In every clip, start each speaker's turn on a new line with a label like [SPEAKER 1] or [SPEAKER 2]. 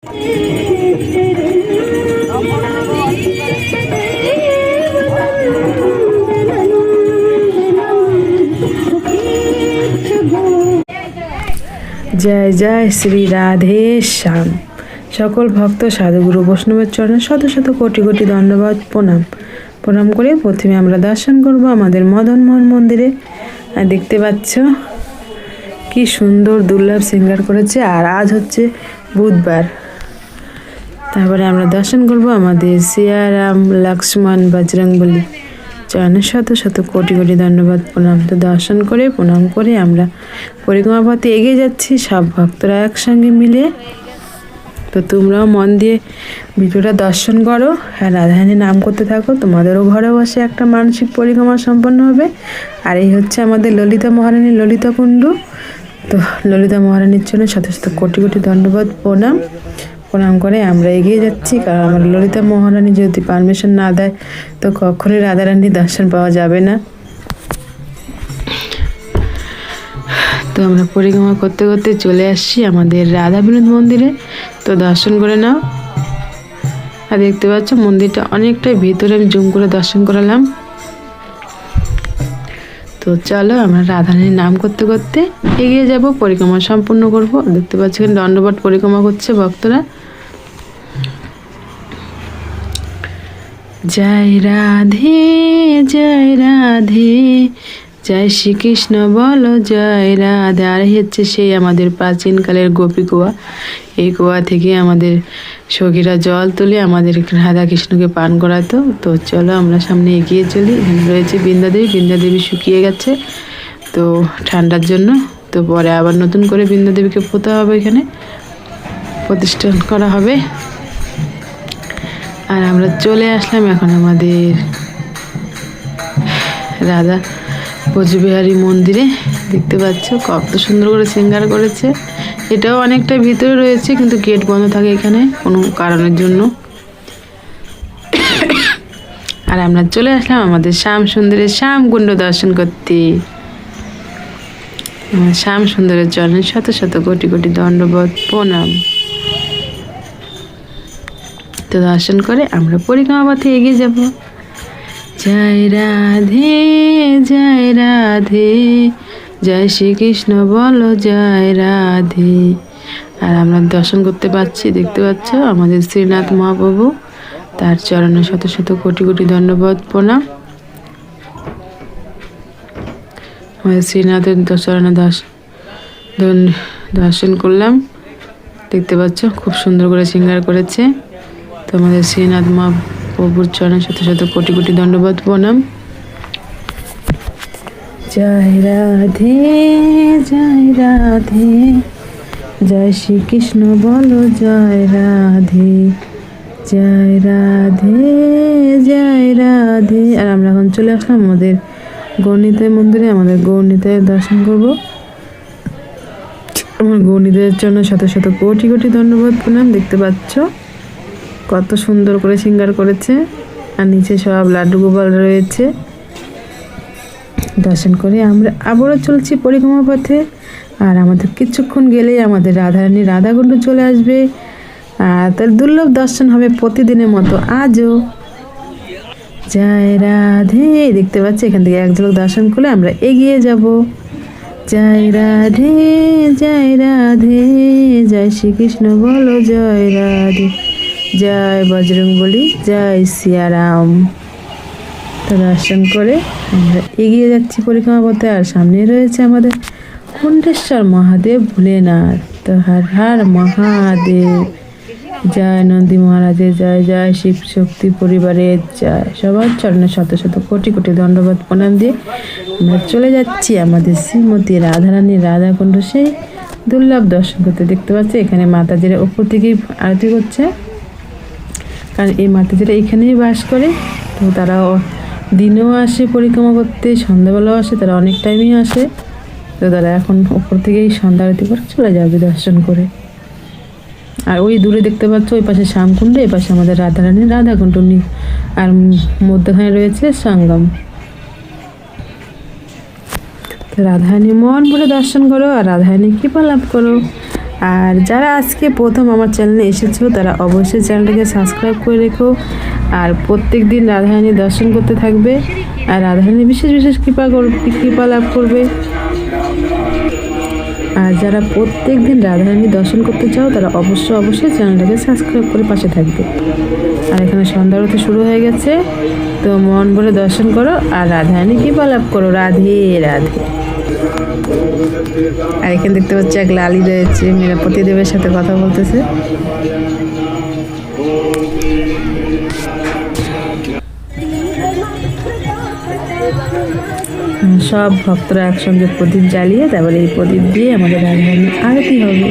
[SPEAKER 1] জয় জয় শ্রী রাধে শ্যাম। সকল ভক্ত সাধুগুরু বৈষ্ণবের চরণে শত শত কোটি কোটি দণ্ডবাদ প্রণাম করে প্রথমে আমরা দর্শন করব আমাদের মদনমোহন মন্দিরে। আর দেখতে পাচ্ছ কি সুন্দর দুর্লভ শৃঙ্গার করেছে। আর আজ হচ্ছে বুধবার। তারপরে আমরা দর্শন করব আমাদের সিয়ারাম লক্ষ্মণ বজরংবলী চরণে শত শত কোটি কোটি ধন্যবাদ প্রণাম। তো দর্শন করে প্রণাম করে আমরা পরিক্রমা পথে এগিয়ে যাচ্ছি সব ভক্তরা একসঙ্গে মিলে। তো তোমরাও মন দিয়ে ভিডিওটা দর্শন করো আর রাধারানীর নাম করতে থাকো। তোমাদেরও ঘরে বসে একটা মানসিক পরিক্রমা সম্পন্ন হবে। আর এই হচ্ছে আমাদের ললিতা মহারানীর ললিতা কুণ্ড। তো ললিতা মহারানীর জন্য শত শত কোটি কোটি ধন্যবাদ প্রণাম করে আমরা এগিয়ে যাচ্ছি। কারণ আমার ললিতা মহারানী যদি পারমিশন না দেয় তো কখনোই রাধারানীর দর্শন পাওয়া যাবে না। তো আমরা পরিক্রমা করতে করতে চলে আসছি আমাদের রাধা বিনোদ মন্দিরে। তো দর্শন করে নাও। আর দেখতে পাচ্ছ মন্দিরটা অনেকটাই ভিতরে, আমি জুম করে দর্শন করালাম। তো চলো আমরা রাধারানীর নাম করতে করতে এগিয়ে যাব, পরিক্রমা সম্পূর্ণ করব। দেখতে পাচ্ছ এখানে দণ্ডবট পরিক্রমা করছে ভক্তরা। জয় রাধে জয় রাধে, জয় শ্রীকৃষ্ণ বলো জয় রাধে। আর হচ্ছে সেই আমাদের প্রাচীনকালের গোপী কুয়া। এই কুয়া থেকে আমাদের সখীরা জল তুলে আমাদের রাধা কৃষ্ণকে পান করাতো। তো চলো আমরা সামনে এগিয়ে চলি। এখানে রয়েছে বৃন্দাদেবী। বৃন্দাদেবী শুকিয়ে গেছে তো ঠান্ডার জন্য। তো পরে আবার নতুন করে বৃন্দাদেবীকে পোতা হবে, এখানে প্রতিষ্ঠান করা হবে। আর আমরা চলে আসলাম এখন আমাদের রাধা ব্রজবিহারী মন্দিরে। দেখতে পাচ্ছ কত সুন্দর করে শৃঙ্গার করেছে। এটাও অনেকটা ভিতরে রয়েছে কিন্তু গেট বন্ধ থাকে এখানে কোনো কারণের জন্য। আর আমরা চলে আসলাম আমাদের শ্যাম সুন্দরের শ্যামকুণ্ড দর্শন করতে। শ্যাম সুন্দরের চরণে শত শত কোটি কোটি দণ্ডবত প্রণাম। তো দর্শন করে আমরা পরিক্রমা পথে এগিয়ে যাব। জয় রাধে জয় রাধে, জয় শ্রীকৃষ্ণ বলো জয় রাধে। আর আমরা দর্শন করতে পাচ্ছি, দেখতে পাচ্ছ আমাদের শ্রীনাথ মহাপ্রভু, তার চরণে শত শত কোটি কোটি ধন্যবাদ প্রণাম। আমাদের শ্রীনাথের চরণে দর্শন করলাম। দেখতে পাচ্ছ খুব সুন্দর করে শৃঙ্গার করেছে। তো আমাদের শ্রীনাথ মহাপ্রভুর চরণে শত শত কোটি কোটি ধন্যবাদ প্রণাম। জয় রাধে জয় রাধে, জয় শ্রীকৃষ্ণ বলো জয় রাধে, জয় রাধে জয় রাধে। আর আমরা এখন চলে আসলাম আমাদের গৌরনিতাই মন্দিরে। আমাদের গৌরনিতাই দর্শন করবো। আমার গৌরনিতাইয়ের জন্য শত শত কোটি কোটি ধন্যবাদ প্রণাম। দেখতে পাচ্ছ কত সুন্দর করে শৃঙ্গার করেছে। আর নিচে সব লাড্ডু গোপাল রয়েছে। দর্শন করে আমরা আবারও চলছি পরিক্রমা পথে। আর আমাদের কিছুক্ষণ গেলেই আমাদের রাধারানী রাধাকুণ্ড চলে আসবে। আর তার দুর্লভ দর্শন হবে প্রতিদিনের মতো আজও। জয় রাধে। দেখতে পাচ্ছি এখান থেকে এক ঝলক দর্শন করলে আমরা এগিয়ে যাব। জয় রাধে জয় রাধে, জয় শ্রীকৃষ্ণ বলো জয় রাধে, জয় বজরংবলী, জয় সিয়ারাম। তো দর্শন করে আমরা এগিয়ে যাচ্ছি পরিক্রমা পথে। আর সামনে রয়েছে আমাদের কুণ্ডেশ্বর মহাদেব ভোলেনাথ। তো হর হর মহাদেব, জয় নন্দী মহারাজের জয়, জয় শিব শক্তি পরিবারের জয়। সবার চরণে শত শত কোটি কোটি ধন্যবাদ প্রণাম দিয়ে আমরা চলে যাচ্ছি আমাদের শ্রীমতী রাধারানীর রাধাকুণ্ড সেই দুর্লভ দর্শন করতে। দেখতে পাচ্ছি এখানে মাতাজিরা উপর থেকেই আরতি করছে। কারণ এই মাতাজিরা এখানেই বাস করে। তো তারা দিনেও আসে পরিক্রমা করতে, সন্ধ্যাবেলাও আসে, তারা অনেক টাইমেই আসে। তো তারা এখন উপর থেকেই সন্ধ্যা আরতি করে চলে যাবে দর্শন করে। আর ওই দূরে দেখতে পাচ্ছ ওই পাশে শ্যামকুণ্ড, এই পাশে আমাদের রাধারানীর রাধাকুণ্ড, আর মধ্যখানে রয়েছে সঙ্গম। তো রাধারানী মন ভরে দর্শন করো আর রাধারানী কৃপা লাভ করো। আর যারা আজকে প্রথম আমার চ্যানেলে এসেছো তারা অবশ্যই চ্যানেলটাকে সাবস্ক্রাইব করে রেখো। আর প্রত্যেক দিন রাধারানী দর্শন করতে থাকবে আর রাধারানী বিশেষ বিশেষ কৃপা লাভ করবে। আর যারা প্রত্যেক দিন রাধারানী দর্শন করতে চাও তারা অবশ্যই চ্যানেলটাকে সাবস্ক্রাইব করে পাশে থাকবে। আর এখানে সন্ধ্যা আরতি শুরু হয়ে গেছে, তো মন ভরে দর্শন করো আর রাধারানী কৃপা লাভ করো। রাধে রাধে। আর এখানে দেখতে পাচ্ছি এক লালি রয়েছে, মেয়েরা পতিদেবের সাথে কথা বলতেছে। সব ভক্তরা একসঙ্গে প্রদীপ জ্বালিয়ে তারপরে এই প্রদীপ দিয়ে আমাদের রাধারানী আরতি হবে।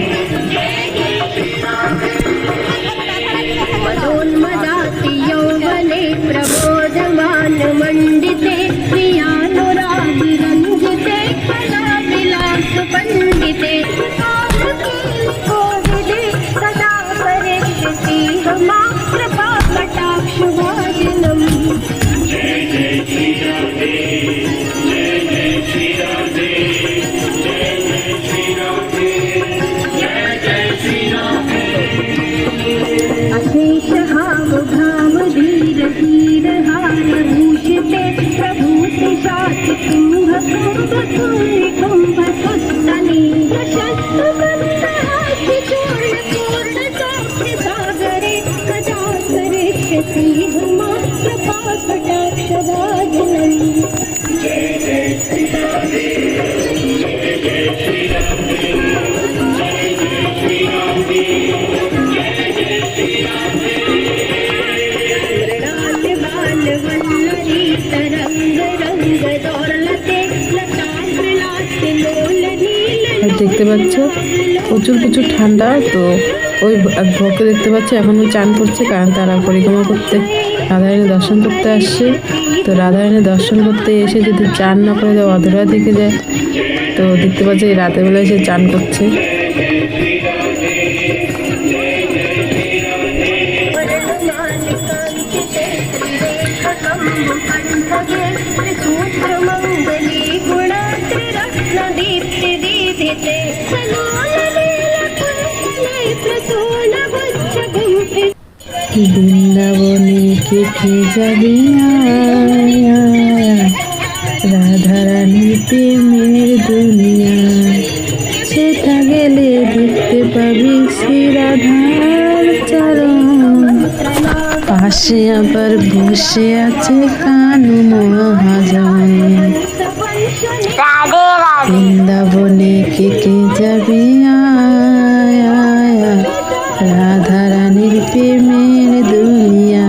[SPEAKER 1] দেখতে পাচ্ছ প্রচুর ঠান্ডা, তো ওই ভক্ত দেখতে পাচ্ছ এখন ওই চান করছে, কারণ তারা পরিক্রমা করতে রাধারানী দর্শন করতে আসছে। তো রাধারানী দর্শন করতে এসে যদি চান না করে দেয় অধরা থেকে যায়, তো দেখতে পাচ্ছ এই রাতের বেলায় সে চান করছে। বৃন্দাবনে কে যাবে রাধারানী প্রেমের দুনিয়া, সেটা গেলে দেখতে পাবি শ্রী রাধার চরণ। পাশে আবার বসে আছে কানু মহাজন। বৃন্দাবনে কে যাবে রাধারানীর প্রেমের দুনিয়া।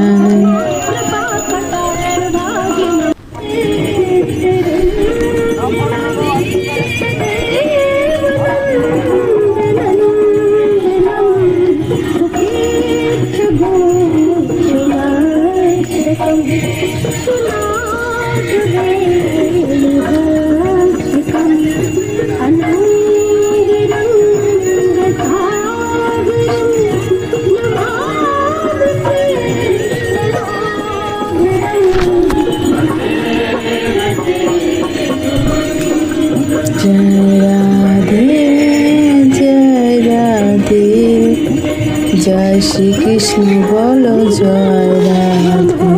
[SPEAKER 1] জয় শ্রীকৃষ্ণ বলো জয় রাধে।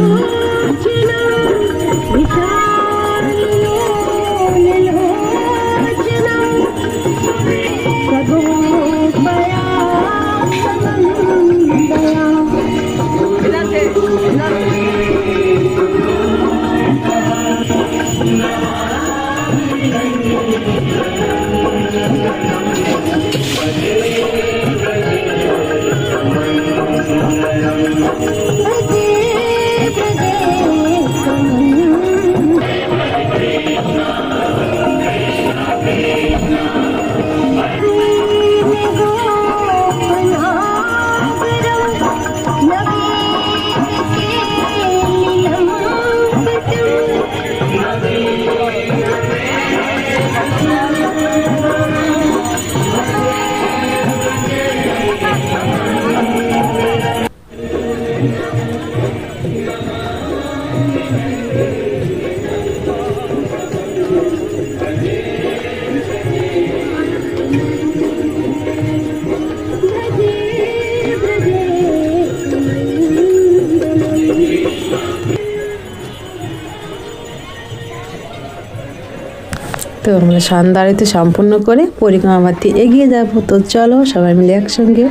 [SPEAKER 1] তো আমরা সন্ধ্যা আরতি সম্পূর্ণ করে পরিক্রমা পথে এগিয়ে যাব। তো চলো সবাই মিলে একসঙ্গে।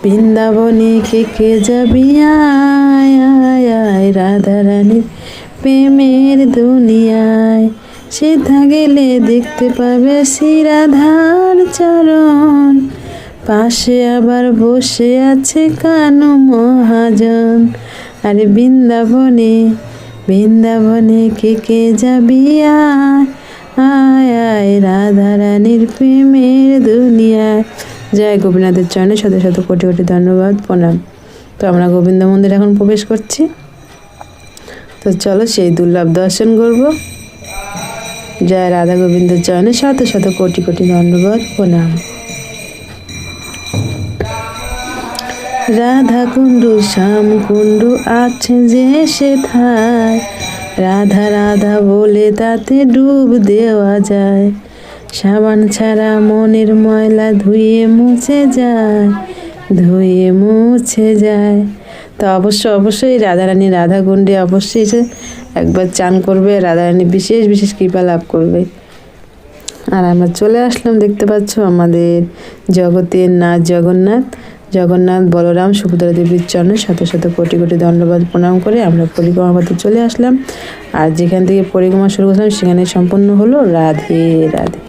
[SPEAKER 1] বৃন্দাবনে কে যাবি আয় আয় আয়, রাধা রানীর প্রেমের দুনিয়ায়। সেথা গেলে দেখতে পাবে শ্রী রাধার চরণ, পাশে আবার বসে আছে কানু মহাজন। আরে বৃন্দাবনে বৃন্দাবনে কে যাবি আয় আয় আয়, রাধা রানীর প্রেমের দুনিয়ায়। জয় গোপীনাথের চরণে শত শত কোটি কোটি ধন্যবাদ, প্রণাম। তো আমরা গোবিন্দ মন্দিরে এখন প্রবেশ করছি। তো চলো সেই দুর্লভ দর্শন করব। জয় রাধা গোবিন্দের চরণে শত শত কোটি কোটি ধন্যবাদ, প্রণাম। রাধা কুণ্ডু শ্যাম কুণ্ডু আছে যে সেথায়, রাধা রাধা বলে তাতে ডুব দেওয়া যায়। সাবান ছাড়া মনের ময়লা ধুয়ে মুছে যায়, ধুয়ে মুছে যায়। তো অবশ্যই রাধারানী রাধা কুণ্ডে অবশ্যই এসে একবার চান করবে, রাধারানী বিশেষ বিশেষ কৃপা লাভ করবে। আর আমরা চলে আসলাম, দেখতে পাচ্ছ আমাদের জগতের নাথ জগন্নাথ। জগন্নাথ বলরাম সুভদ্রা দেবীর চরণে শত শত কোটি কোটি ধন্যবাদ প্রণাম করে আমরা পরিক্রমা পথে চলে আসলাম। আর যেখান থেকে পরিক্রমা শুরু করলাম সেখানে সম্পূর্ণ হলো। রাধে রাধে।